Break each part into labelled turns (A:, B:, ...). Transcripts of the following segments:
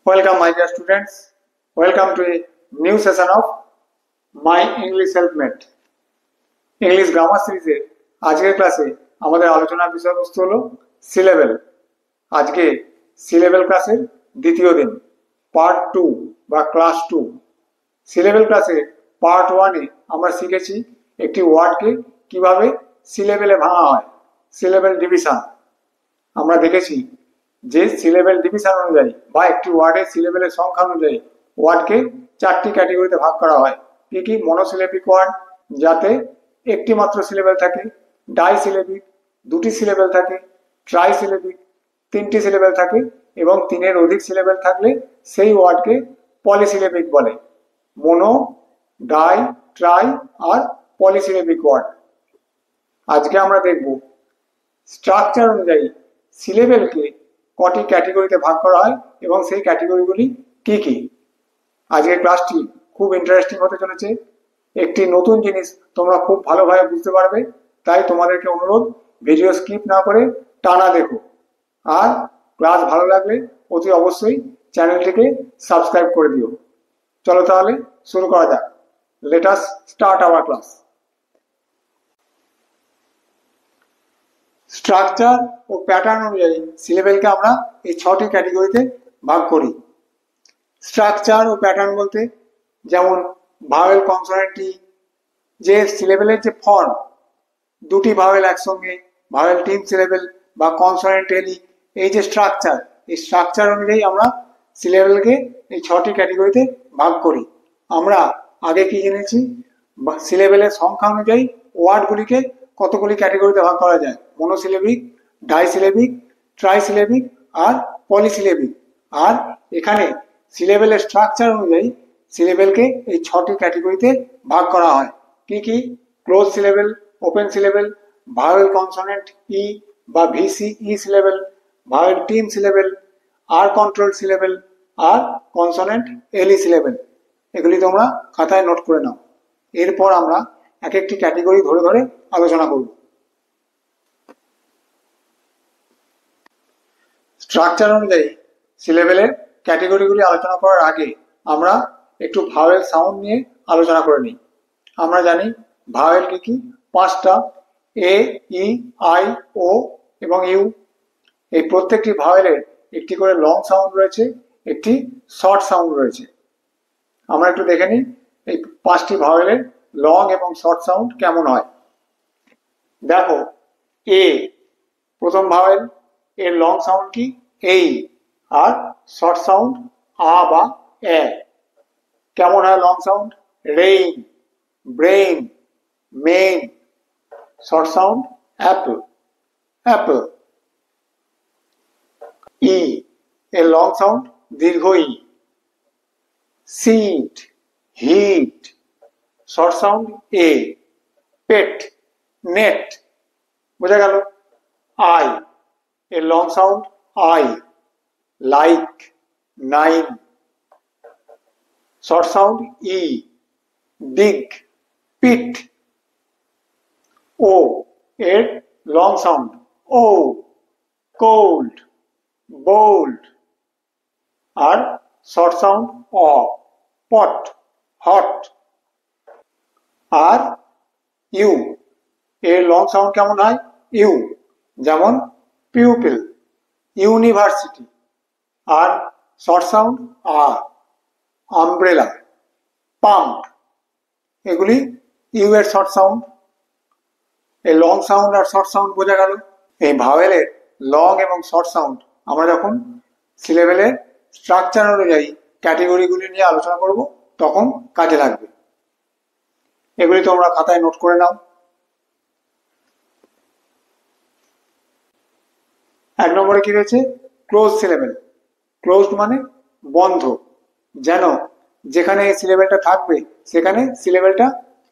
A: Welcome, my dear students. Welcome to a new session of My English Helpmate. English Grammar Series এর আজকের ক্লাসে আমাদের আলোচনার বিষয়বস্তু হলো সি লেভেল। আজকে সি লেভেল ক্লাসের দ্বিতীয় দিন, পার্ট 2 বা ক্লাস 2। সি লেভেল ক্লাসে পার্ট 1 এ আমরা শিখেছি একটি ওয়ার্ডকে কিভাবে সি লেভেলে ভাঙা হয়, সি লেভেল ডিভিশন। আমরা দেখেছি যে সি লেভেল ডিভিশন অনুযায়ী বা একটি ওয়ার্ডের সি লেভেলের সংখ্যা অনুযায়ী ওয়ার্ডকে 4টি ক্যাটাগরিতে ভাগ করা হয়। কি কি? মনোসিলেবিক ওয়ার্ড, যাতে একটি মাত্র সিলেবেল থাকে; ডাইসিলেবিক, 2টি সিলেবেল থাকে; ট্রাইসিলেবিক, 3টি সিলেবেল থাকে; এবং 3-এর অধিক সিলেবেল থাকলে সেই ওয়ার্ডকে পলিসিলেবিক বলে। মনো, ডাই, ট্রাই আর পলিসিলেবিক ওয়ার্ড। আজকে আমরা দেখব স্ট্রাকচার অনুযায়ী সিলেবেলকে কটি ক্যাটাগরিতে ভাগ করা হয় এবং সেই ক্যাটাগরিগুলি কি কি। আজকের ক্লাসটি খুব ইন্টারেস্টিং হতে চলেছে। একটি নতুন জিনিস তোমরা খুব ভালোভাবে বুঝতে পারবে, তাই তোমাদেরকে অনুরোধ ভিডিও স্কিপ না করে টানা দেখো। আর ক্লাস ভালো লাগলে অতি অবশ্যই চ্যানেলটিকে সাবস্ক্রাইব করে দিও। চলো তাহলে শুরু করা যাক। Let us start our class. Structure ও প্যাটার্ন অনুযায়ী সিলেবেলকে আমরা এই 6টি ক্যাটাগরিতে ভাগ করি। স্ট্রাকচার ও প্যাটার্ন বলতে যেমন ভাওয়েল, কনসোনেন্ট, টি, যে সিলেবেলের যে ফর্ম, 2টি ভাওয়েল একসঙ্গে, ভাওয়েল টিম সিলেবেল বা কনসোনেন্ট এলি, এই যে স্ট্রাকচার, এই স্ট্রাকচার অনুযায়ী আমরা সিলেবেলকে এই 6টি ক্যাটাগরিতে ভাগ করি। আমরা আগে কি জেনেছি? সিলেবেলের সংখ্যা অনুযায়ী ওয়ার্ডগুলিকে কতগুলি ক্যাটাগরিতে ভাগ করা যায়: মনোসিলেবিক, ডাইসিলেবিক, ট্রাইসিলেবিক আর পলিসিলেবিক। আর এখানে সিলেবেলের স্ট্রাকচার অনুযায়ী সিলেবেলকে এই 6টি ক্যাটাগরিতে ভাগ করা হয়। কি কি? Close syllable, open syllable, vowel consonant e বা VCE syllable, vowel team syllable, R control syllable আর কনসোনেন্ট এলি সিলেবেল। এগুলি তোমরা খাতায় নোট করে নাও। এরপর আমরা এক একটি ক্যাটাগরি ধরে ধরে আলোচনা করব। স্ট্রাকচার অনুযায়ী সিলেবেলের ক্যাটাগরিগুলি আলোচনা করার আগে আমরা একটু ভাওয়েল সাউন্ড নিয়ে আলোচনা করে নিই। আমরা জানি ভাওয়েল কি কি? 5টা: এ, ই, আই, ও এবং ইউ। এই প্রত্যেকটি ভাওয়েলের একটি করে লং সাউন্ড রয়েছে, একটি শর্ট সাউন্ড রয়েছে। আমরা একটু দেখে নিই এই 5টি ভাওয়েলের লং এবং শর্ট সাউন্ড কেমন হয়। দেখো, এ প্রথম ভাওয়েল, এর লং সাউন্ড কি? এই। আর শর্ট সাউন্ড আ বা এ। কেমন হয় long sound? Rain, brain, main. Short sound apple, apple. E এর লং সাউন্ড দীর্ঘ ই। Seat, hit. শর্ট সাউন্ড এ। Pet, net. বোঝা গেল? আই এর long sound I. Like, nine. Short sound ই। Big, pit. ও এর লং সাউন্ড ও। Cold, bold. আর শর্ট সাউন্ড অ। Pot, hot. আর ইউ এর লং সাউন্ড কেমন হয়? ইউ। যেমন পিউপিল, ইউনিভার্সিটি। আর শর্ট সাউন্ড আ। Umbrella, pump. এগুলি ইউ এর শর্ট সাউন্ড। এই লং সাউন্ড আর শর্ট সাউন্ড বোঝা গেল। এই ভাওয়েলের লং এবং শর্ট সাউন্ড আমরা যখন সিলেবেলের স্ট্রাকচার অনুযায়ী ক্যাটাগরিগুলি নিয়ে আলোচনা করব তখন কাজে লাগবে। এগুলি তোমরা খাতায় নোট করে নাও। 1 নম্বরে কি রয়েছে? Close syllable. ক্লোজড মানে বন্ধ, যেন যেখানে এই সিলেবেলটা থাকবে সেখানে সিলেবেলটা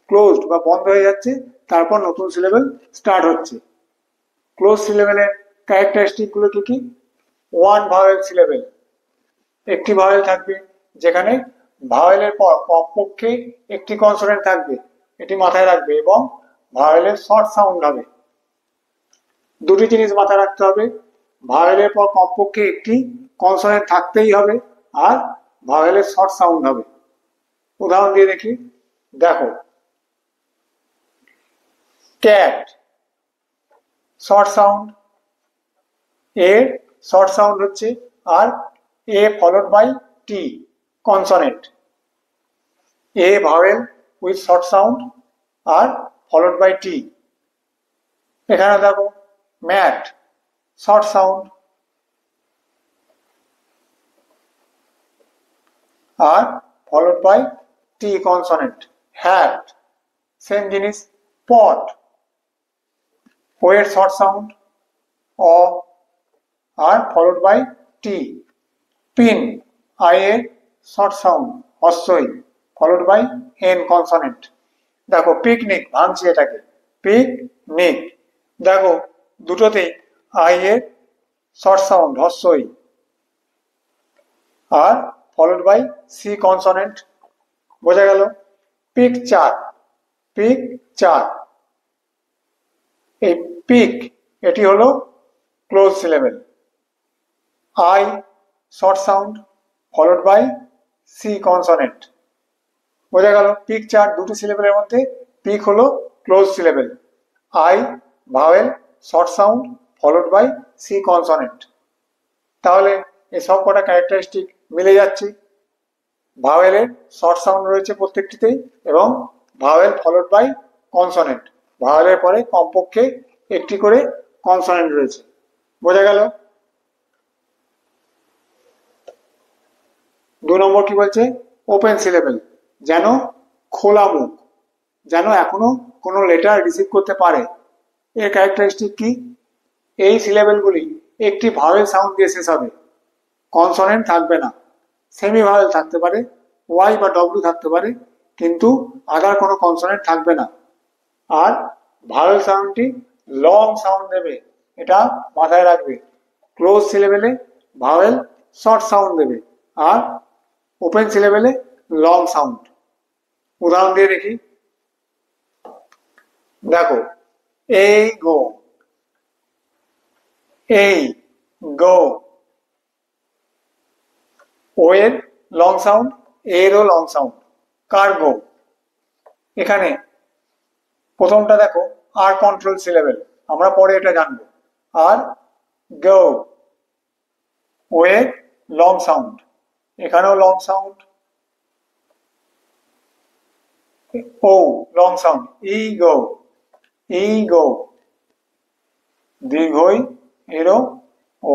A: ক্লোজড বা বন্ধ হয়ে যাচ্ছে, তারপর নতুন সিলেবেল স্টার্ট হচ্ছে। ক্লোজ সিলেবেলের ক্যারেক্টারিস্টিক গুলো কি কি? 1 ভাওয়েল সিলেবেল। একটি ভাওয়েল থাকবে যেখানে ভাওয়েলের পর কমপক্ষে একটি কনসোনেন্ট থাকবে, এটি মাথায় রাখবে, এবং ভাওয়েলের শর্ট সাউন্ড হবে। 2টি জিনিস মাথায় রাখতে হবে: ভাওয়েলের পর কমপক্ষে একটি কনসোনেন্ট থাকতেই হবে, আর ভাওয়েলের শর্ট সাউন্ড হবে। উদাহরণ দিয়ে দেখি, দেখো ক্যাট শর্ট সাউন্ড, এর শর্ট সাউন্ড হচ্ছে আর, A followed by T consonant, a vowel with short sound আর ফলোড বাই টি। এখানে দেখো ম্যাট শর্ট সাউন্ড আর followed by T consonant. Hat same জিনিস, পট ও এর শর্ট সাউন্ড অ আর followed by T. Pin I এর short sound হস্যই ফলোড বাই এন কনসনেন্ট। দেখো পিকনিক ভাঙছি এটাকে, পিকনিক, দেখো দুটোতেই আই এর শর্ট সাউন্ড হস্যই আর ফলোড বাই সি কনসনেন্ট। বোঝা গেল? পিকচার, পিকচার, এই পিক এটি হলো close syllable, I short sound followed by C consonant. বোঝা গেল? পিকচার দুটি সিলেবেলের মধ্যে পিক হলো close syllable, I vowel short sound followed by C consonant. তাহলে এই সব কটা ক্যারেক্টারিস্টিক মিলে যাচ্ছে। ভাওয়েলের শর্ট সাউন্ড রয়েছে প্রত্যেকটিতেই এবং ভাওয়েল ফলোড বাই কনসনেন্ট, ভাওয়েলের পরে কমপক্ষে একটি করে কনসনেন্ট রয়েছে। বোঝা গেল? 2 নম্বর কি বলছে? ওপেন সিলেবেল, যেন খোলা মুখ, যেন এখনো কোনো লেটার রিসিভ করতে পারে। এর ক্যারেক্টারিস্টিক কি? এই সিলেবেলগুলি একটি ভাওয়েল সাউন্ড দিয়ে শেষ হবে, কনসনেন্ট থাকবে না। সেমি ভাওয়েল থাকতে পারে, ওয়াই বা ডব্লিউ থাকতে পারে, কিন্তু আদার কোনো কনসনেন্ট থাকবে না। আর ভাওয়েল সাউন্ডটি লং সাউন্ড দেবে, এটা মাথায় রাখবে। ক্লোজ সিলেবেলে ভাওয়েল শর্ট সাউন্ড দেবে আর ওপেন সিলেবেলে লং সাউন্ড। উদাহরণ দিয়ে দেখি, দেখো এই গো, এই গো, ও এর লং সাউন্ড, এরও লং সাউন্ড। কার্গো, এখানে প্রথমটা দেখো আর কন্ট্রোল সিলেবেল, আমরা পরে এটা জানবো। আর গো, ও এর লং সাউন্ড, এখানেও লং সাউন্ড, ও লং সাউন্ড, ইগো, ইগো, দীর্ঘই এরও ও,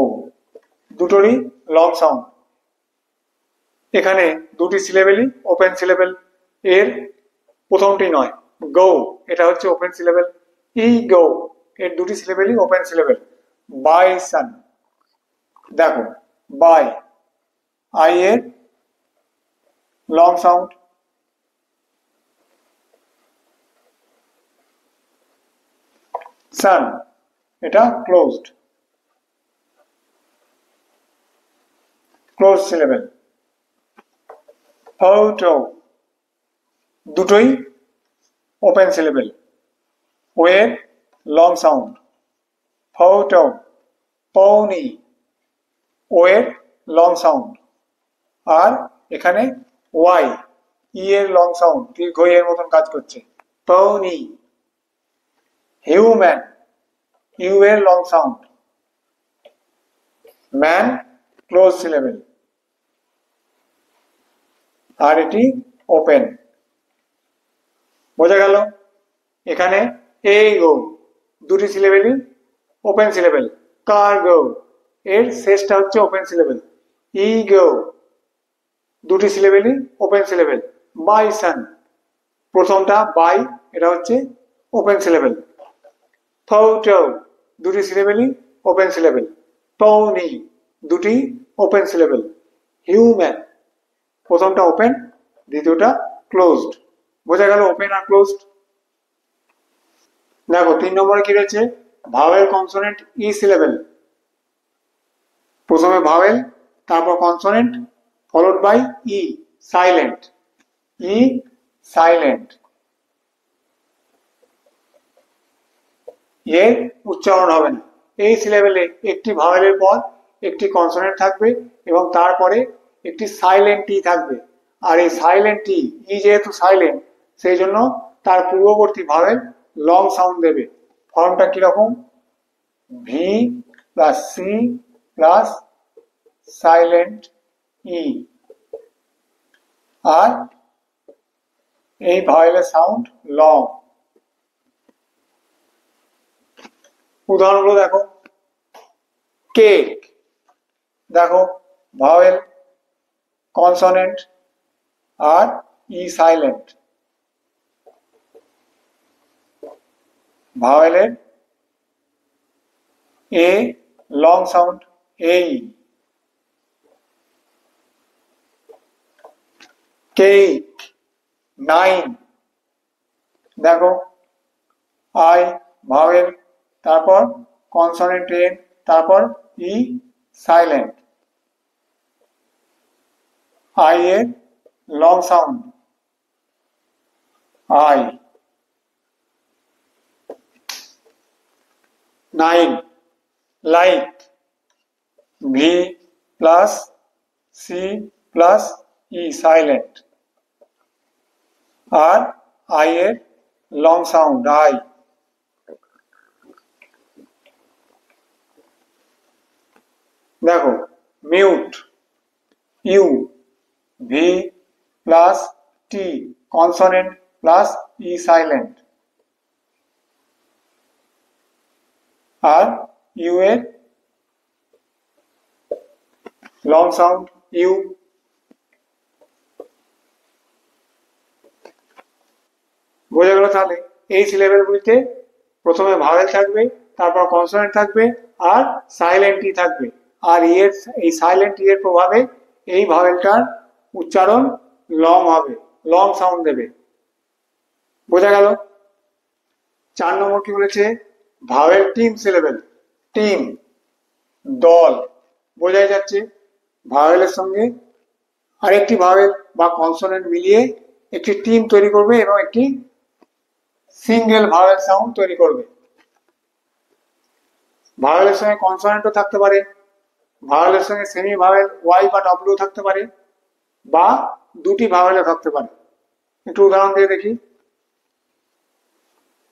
A: দুটোরই লং সাউন্ড। এখানে দুটি সিলেবেলই ওপেন সিলেবেল, এর প্রথমটি নয়, গো এটা হচ্ছে ওপেন সিলেবেল, ইগো এর দুটি সিলেবেলই ওপেন সিলেবেল। বাইসন, দেখো বাই, আই এর লং সাউন্ড, সান এটা ক্লোজড, ক্লোজ সিলেবেল। ফটো দুটোই ওপেন সিলেবেল, ও এর লং সাউন্ড, ফটো। পৌনি, ও এর লং সাউন্ড, আর এখানে ওয়াই, ই এর লং সাউন্ড দীর্ঘ এর মতন কাজ করছে, পৌনি। হিউম্যান, ইউ এর long sound, man close syllable আর এটি ওপেন। বোঝা গেল? এখানে এই গো দুটি সিলেবেলই ওপেন সিলেবেল, কার্গো এর শেষটা হচ্ছে ওপেন সিলেবেল, ইগো দুটি সিলেবেলই ওপেন সিলেবেল। বাইসন প্রথমটা বাই, এটা হচ্ছে ওপেন সিলেবেল। ফটো দুটি সিলেবেলই ওপেন সিলেবেল, পৌনি দুটি ওপেন সিলেবেল। হিউম্যান প্রথমটা ওপেন, দ্বিতীয়টা ক্লোজড। বোঝা গেল ওপেন আর ক্লোজড? দেখো 3 নম্বরে কি রয়েছে? ভাওয়েল কনসোনেন্ট ই সিলেবেল, প্রথমে ভাওয়েল তারপর consonant followed by e silent, e silent, এর উচ্চারণ হবে না। এই সিলেবেলে একটি ভাওয়েলের পর একটি কনসোনেন্ট থাকবে এবং তারপরে একটি সাইলেন্ট টি থাকবে। আর এই সাইলেন্ট টি, ই যেহেতু সাইলেন্ট, সেই জন্য তার পূর্ববর্তী ভাওয়েল লং সাউন্ড দেবে। ফর্মটা কিরকম? V plus C plus silent E. আর এই ভাওয়েলের সাউন্ড লং। উদাহরণগুলো দেখো। কেক, দেখো ভাওয়েল, কনসোনেন্ট আর ই সাইলেন্ট। ভাওয়েলের এ লং সাউন্ড, এই। কেক, 9, দেখো আই ভাওয়েল, তারপর কনসোনেন্ট এন, তারপর ই সাইলেন্ট। আই এর long sound I. 9, like, V plus C plus E silent. আর আই এর লং সাউন্ড আই। দেখো mute, U, V plus T consonant plus E silent. আর U এর long sound you. বোঝা গেল তাহলে? এই সিলেবেলগুলিতে প্রথমে ভাওয়েল থাকবে, তারপর কনসোনেন্ট থাকবে, আর সাইলেন্ট ই থাকবে। আর এই সাইলেন্ট ই এর প্রভাবে এই ভাওয়েলটার উচ্চারণ লং হবে, লং সাউন্ড দেবে। বোঝা গেল? 4 নম্বর কি বলেছে? Vowel team syllable. টিম, দল, বোঝাই যাচ্ছে ভাওয়েলের সঙ্গে আরেকটি ভাওয়েল বা কনসোনেন্ট মিলিয়ে একটি টিম তৈরি করবে এবং একটি সিঙ্গেল ভাওয়েল সাউন্ড তৈরি করবে। ভাওয়েলের সঙ্গে কনসোনেন্টও থাকতে পারে, ভাওয়েলের সঙ্গে সেমি ভাওয়েল ওয়াই বা ডব্লিউ থাকতে পারে, বা দুটি ভাওয়েলও থাকতে পারে। একটু উদাহরণ দিয়ে দেখি।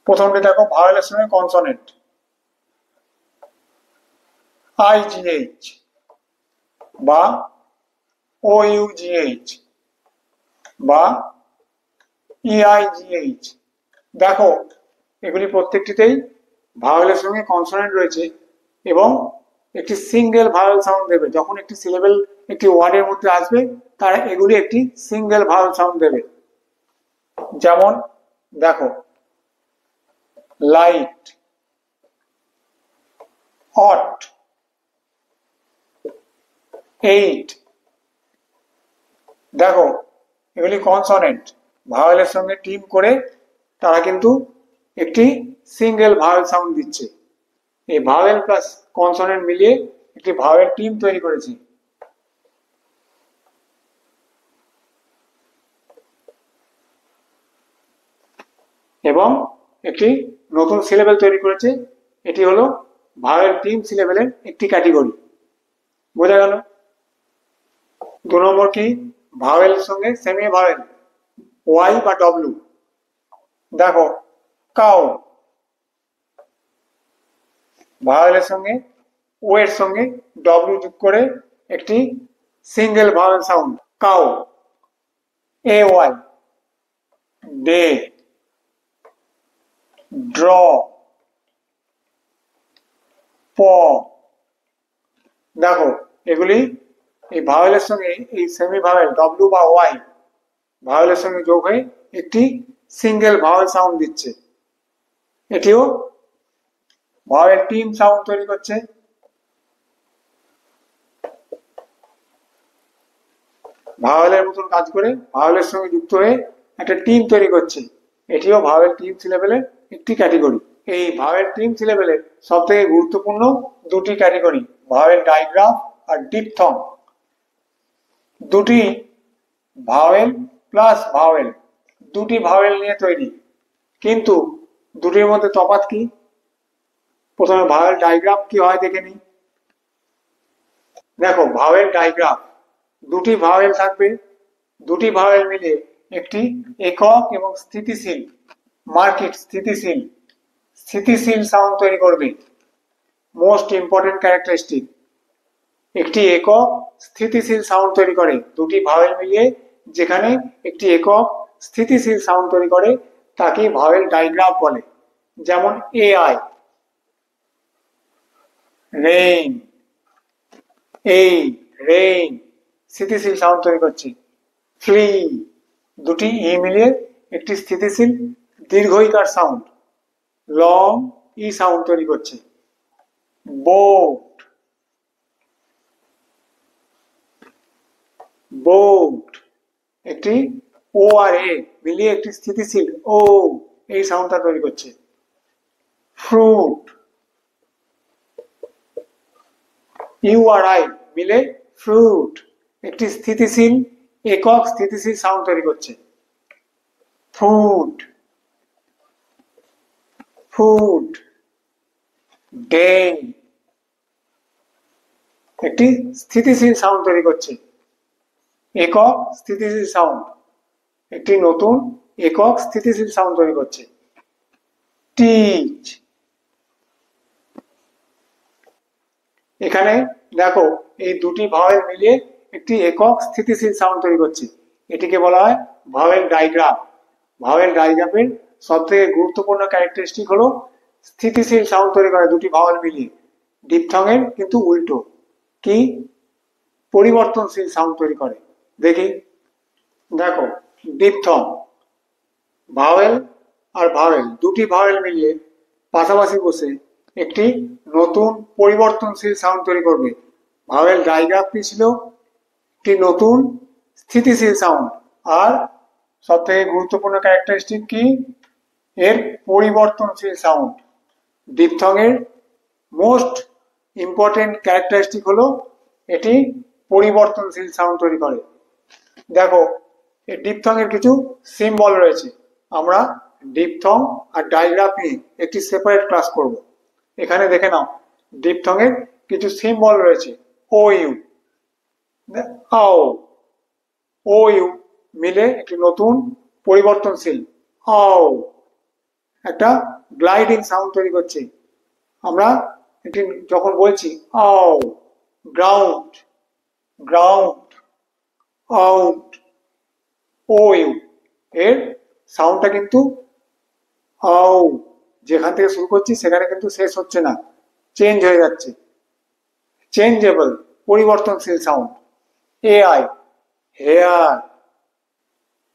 A: প্রথমটি দেখো, ভাওয়েলের সঙ্গে কনসোনেন্ট আইজিএইচ বা ওইউজিএইচ বা ইআইজিএইচ। দেখো এগুলি প্রত্যেকটিতেই ভাওয়েলের সঙ্গে কনসোনেন্ট রয়েছে এবং একটি সিঙ্গেল ভাওয়েল সাউন্ড দেবে। যখন একটি সিলেবেল একটি ওয়ার্ডের মধ্যে আসবে, তারা এগুলি একটি সিঙ্গেল ভাওয়েল সাউন্ড দেবে। যেমন দেখো, লাইট, হট, 8। দেখো এগুলি কনসোনেন্ট, ভাওয়েলের সঙ্গে টিম করে তারা কিন্তু একটি সিঙ্গেল ভাওয়েল সাউন্ড দিচ্ছে। এই ভাওয়েল প্লাস কনসোনেন্ট মিলিয়ে একটি ভাওয়েল টিম তৈরি করেছে। এবং একটি নতুন সিলেবেল তৈরি করেছে। এটি হলো ভাওয়েল টিম সিলেবেলের একটি ক্যাটাগরি। বোঝা গেল? 2 নম্বর কি? ভাওয়েলের সঙ্গে সেমি ভাওয়েল ওয়াই বা ডব্লিউ। দেখো কাউ, ভাওয়েলের সঙ্গে ও এর সঙ্গে ডব্লিউ যোগ করে একটি single vowel sound cow. A Y, day, draw, প। দেখো এগুলি এই ভাওয়েলের সঙ্গে এই সেমি ভাওয়েল ডব্লিউ বা ওয়াই ভাওয়েলের সঙ্গে যোগ হয়ে একটি সিঙ্গেল ভাওয়েল সাউন্ড দিচ্ছে। এটিও ভাওয়েল টিম সাউন্ড তৈরি করছে। ভাওয়েলের মতন কাজ করে ভাওয়েলের সঙ্গে যুক্ত হয়ে একটা টিম তৈরি করছে। এটিও ভাওয়েল টিম সিলেবেলের একটি ক্যাটাগরি। এই ভাওয়েল টিম সিলেবেলের সব থেকে গুরুত্বপূর্ণ দুটি ক্যাটাগরি, ভাওয়েল ডাইগ্রাফ আর ডিপথং। দুটি ভাওয়েল প্লাস ভাওয়েল, দুটি ভাওয়েল নিয়ে তৈরি, কিন্তু দুটির মধ্যে তফাৎ কি? প্রথমে ভাওয়েল ডাইগ্রাফ কি হয় দেখে নি। দেখো ভাওয়েল ডাইগ্রাফ, দুটি ভাওয়েল থাকবে, দুটি ভাওয়েল মিলে একটি একক এবং স্থিতিশীল মার্কিট স্থিতিশীল স্থিতিশীল সাউন্ড তৈরি করবে। মোস্ট ইম্পর্টেন্ট ক্যারেক্টারিস্টিক, একটি একক স্থিতিশীল সাউন্ড তৈরি করে। দুটি ভাওয়েল মিলিয়ে যেখানে একটি একক স্থিতিশীল সাউন্ড তৈরি করে তাকে ভাওয়েল ডাইগ্রাফ বলে। যেমন এআই, রেইন, এই রেইন স্থিতিশীল সাউন্ড তৈরি করছে। ফ্লি, দুটি ই মিলিয়ে একটি স্থিতিশীল দীর্ঘইকার সাউন্ড লং ই সাউন্ড তৈরি করছে। বোট, বোট একটি ও আর এ মিলিয়ে একটি স্থিতিশীল ও এই সাউন্ডটা তৈরি করছে। ফ্রুট, ইউ আর আই মিলে ফ্রুট একটি স্থিতিশীল একক স্থিতিশীল সাউন্ড তৈরি করছে। ফুড, ফুড, ডে একটি স্থিতিশীল সাউন্ড তৈরি করছে। একক স্থিতিশীল সাউন্ড, একটি নতুন একক স্থিতিশীল সাউন্ড তৈরি করছে। টিচ, এখানে দেখো এই দুটি ভাওয়েল মিলিয়ে একটি একক স্থিতিশীল সাউন্ড তৈরি করছে। এটিকে বলা হয় ভাওয়েল ডাইগ্রাফ। ভাওয়েল ডাইগ্রাফের সব থেকে গুরুত্বপূর্ণ ক্যারেক্টারিস্টিক হলো স্থিতিশীল সাউন্ড তৈরি করে দুটি ভাওয়েল মিলিয়ে। ডিপথং এর কিন্তু উল্টো, কি পরিবর্তনশীল সাউন্ড তৈরি করে। দেখি, দেখো ডিপথং, ভাওয়েল আর ভাওয়েল দুটি ভাওয়েল মিলিয়ে পাশাপাশি বসে একটি নতুন পরিবর্তনশীল সাউন্ড তৈরি করবে। ভাওয়েল ডাইগ্রাফটি ছিল একটি নতুন স্থিতিশীল সাউন্ড, আর সব থেকে গুরুত্বপূর্ণ ক্যারেক্টারিস্টিক কি এর পরিবর্তনশীল সাউন্ড। ডিপথং এর মোস্ট ইম্পর্টেন্ট ক্যারেক্টারিস্টিক হলো এটি পরিবর্তনশীল সাউন্ড তৈরি করে। দেখো এই ডিপথং এর কিছু সিম্বল রয়েছে। আমরা ডিপথং আর ডাইগ্রাফ নিয়ে একটি সেপারেট ক্লাস করব। এখানে দেখে নাও ডিপথং এর কিছু সিম্বল রয়েছে। ও ইউ, আও, ও ইউ মিলে একটি নতুন পরিবর্তনশীল আও একটা গ্লাইডিং সাউন্ড তৈরি করছে। আমরা এটি যখন বলছি আও, ground, ground, out, O U এর সাউন্ডটা কিন্তু আও যেখান থেকে শুরু করছি সেখানে কিন্তু শেষ হচ্ছে না, চেঞ্জ হয়ে যাচ্ছে। চেঞ্জেবল পরিবর্তনশীল সাউন্ড। এআই, হেয়ার,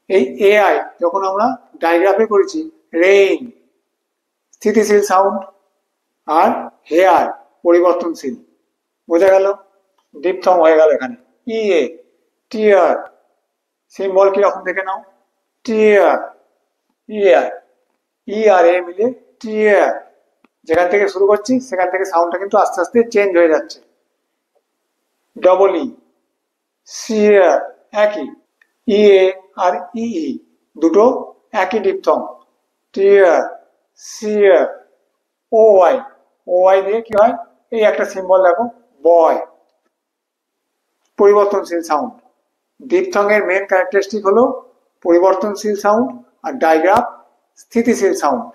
A: এই এআই যখন আমরা ডাইগ্রাফে করেছি রেইন স্থিতিশীল সাউন্ড আর হেয়ার পরিবর্তনশীল। বোঝা গেল? ডিপথং হয়ে গেল এখানে। ইএ, টিয়ার, সিম্বল কিরকম দেখে নাও। টিয়ার, ইয়ার, ই আর এ মিলে টিয়ার, যেখান থেকে শুরু করছি সেখান থেকে সাউন্ডটা কিন্তু আস্তে আস্তে চেঞ্জ হয়ে যাচ্ছে। ডবল ই, সিয়ার, একই। ইএ আর ই দুটো একই ডিপথং। টিয়ার, সিয়ার। ও ওয়াই, ও ওয়াই দিয়ে কি হয়, এই একটা সিম্বল দেখো বয়, পরিবর্তনশীল সাউন্ড। ডিপথং এর মেন ক্যারেক্টারিস্টিক হলো পরিবর্তনশীল সাউন্ড আর ডাইগ্রাফ স্থিতিশীল সাউন্ড।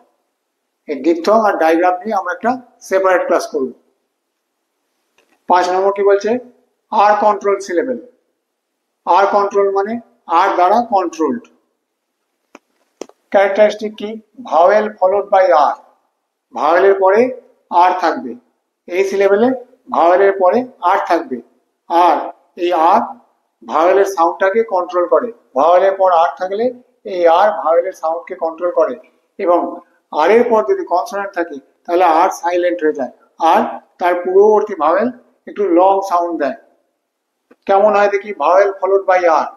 A: এই ডিপথং আর ডাইগ্রাফ নিয়ে আমরা একটা সেপারেট ক্লাস করব। 5 নম্বর কি বলছে, আর কন্ট্রোল সিলেবেল। আর কন্ট্রোল মানে আর দ্বারা কন্ট্রোলড। ক্যারেক্টারিস্টিক কি, ভাওয়েল ফলোড বাই আর, ভাওয়েলের পরে আর থাকবে। এই সিলেবেলে ভাওয়েলের পরে আর থাকবে, আর এই আর ভাওয়েলের সাউন্ডটাকে কন্ট্রোল করে। ভাওয়েলের পর আর থাকলে এই আর ভাওয়েলের সাউন্ডকে কন্ট্রোল করে, এবং আর এর পর যদি কনসোনেন্ট থাকে তাহলে আর সাইলেন্ট হয়ে যায়, আর তার পূর্ববর্তী ভাওয়েল একটু লং সাউন্ড দেয়। কেমন হয় দেখি, ভাওয়েল ফলোড বাই আর।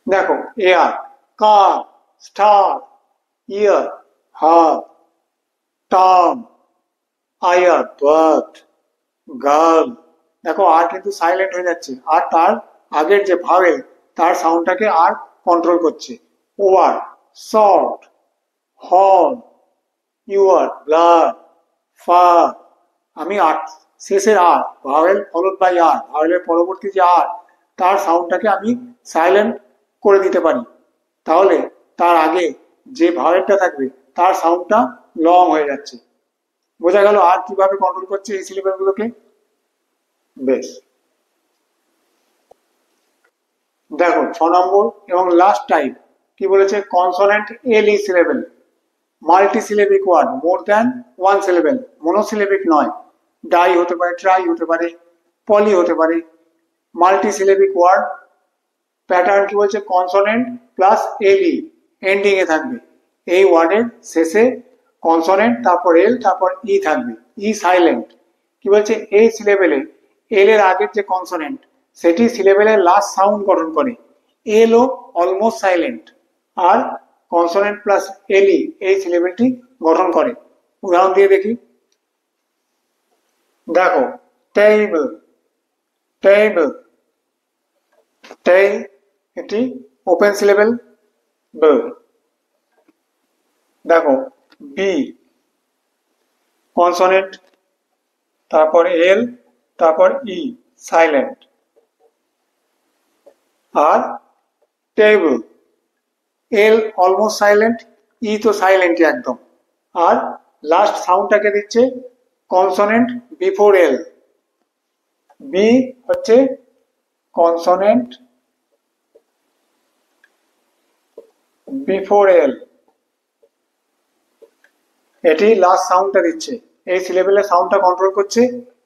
A: দেখো এ আর, কার, স্টার, ইয়ার, হার, টার্ম, আয়ার, বার্ড, গার্ল। দেখো আর কিন্তু সাইলেন্ট হয়ে যাচ্ছে, আর তার আগের যে ভাওয়েল তার সাউন্ডটাকে আর কন্ট্রোল করছে। War, short, horn, your, blood, far. আমি শেষের R, vowel followed by R, ভাওয়েলের পরবর্তী যে আর, তার সাউন্ডটাকে আমি সাইলেন্ট করে দিতে পারি। তাহলে তার আগে যে ভাওয়েলটা থাকবে তার সাউন্ডটা লং হয়ে যাচ্ছে। বোঝা গেল আর কিভাবে কন্ট্রোল করছে এই সিলেবেলগুলোকে? বেশ, দেখো 6 নম্বর এবং লাস্ট টাইপ কি বলেছে, consonant L E syllable, multisyllabic word, more than one syllable, monosyllabic নয়, ডাই হতে পারে, ট্রাই হতে পারে, পলি হতে পারে। মাল্টিসিলেবিক ওয়ার্ড প্যাটার্ন কি বলছে, কনসোনেন্ট প্লাস এল ই এন্ডিং এ থাকবে। এই ওয়ার্ডের শেষে কনসোনেন্ট, তারপর এল, তারপর ই থাকবে, ই সাইলেন্ট। কি বলছে, এই সিলেবেলে এল এর আগের যে কনসোনেন্ট সেটি সিলেবেলের লাস্ট সাউন্ড গঠন করে। এল ও অলমোস্ট সাইলেন্ট, আর কনসোনেন্ট প্লাস এল ই এই সিলেবেলটি গঠন করে। উদাহরণ দিয়ে দেখি। দেখো, টেবল, টেবল, টে এটি ওপেন সিলেবেল ব। দেখো, বি কনসোনেন্ট, তারপর এল, তারপর ই সাইলেন্ট। আর টেবল, এল অলমোস্ট সাইলেন্ট, ই তো সাইলেন্ট একদম, আর লাস্ট সাউন্ডটাকে দিচ্ছে কনসোনেন্ট বিফোর এল। বি হচ্ছে কনসোনেন্ট বিফোর এল, এটি লাস্ট সাউন্ডটা দিচ্ছে, এই সিলেবেলের সাউন্ডটা কন্ট্রোল করছে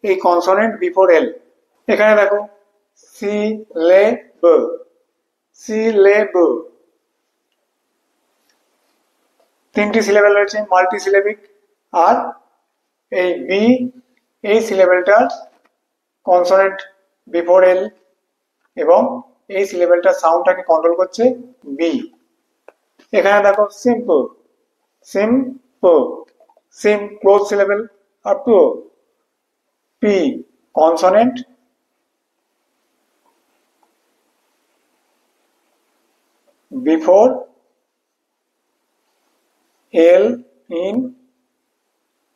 A: এই কনসোনেন্ট বিফোর এল। এখানে দেখো, সি লে ব, সি লে ব, তিনটি সিলেবেল রয়েছে মাল্টি সিলেবিক। আর এই বি, এই সিলেবেলটার কনসোনেন্ট বিফোর এল, এবং এই সিলেবেলটার সাউন্ডটাকে কন্ট্রোল করছে বি। এখানে দেখো, simple, simple, sim close syllable up to P consonant before L in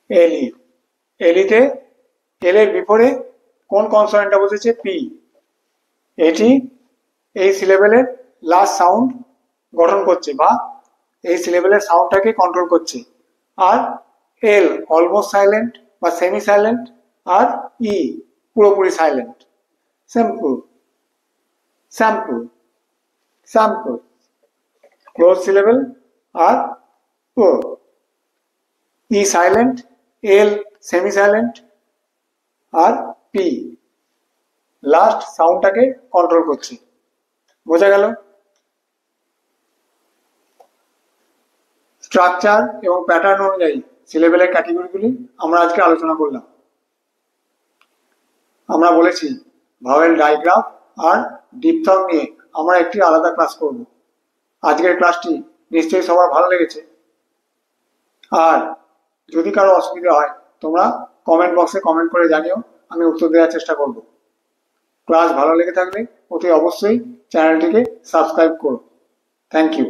A: LE. এলিতে এল এর বিফোরে কোন কনসোনেন্টটা বসেছে, পি। এটি এই সিলেবেলের লাস্ট সাউন্ড গঠন করছে বা এই সিলেবেলের সাউন্ডটাকে কন্ট্রোল করছে। আর এল অলমোস্ট সাইলেন্ট বা সেমি সাইলেন্ট, আর ই পুরোপুরি silent. Simple, sample, sample close syllable, আর ও E silent, L semi silent, আর পি লাস্ট সাউন্ডটাকে কন্ট্রোল করছে। বোঝা গেল? স্ট্রাকচার এবং প্যাটার্ন অনুযায়ী সিলেবেলের ক্যাটাগরিগুলি আমরা আজকে আলোচনা করলাম। আমরা বলেছি ভাওয়েল ডায়াগ্রাফ আর ডিপথং নিয়ে আমরা একটি আলাদা ক্লাস করব। আজকের ক্লাসটি নিশ্চয়ই সবার ভালো লেগেছে। আর যদি কারো অসুবিধা হয় তোমরা কমেন্ট বক্সে কমেন্ট করে জানিও, আমি উত্তর দেওয়ার চেষ্টা করব। ক্লাস ভালো লেগে থাকলে অতি অবশ্যই চ্যানেলটিকে সাবস্ক্রাইব করো। Thank you.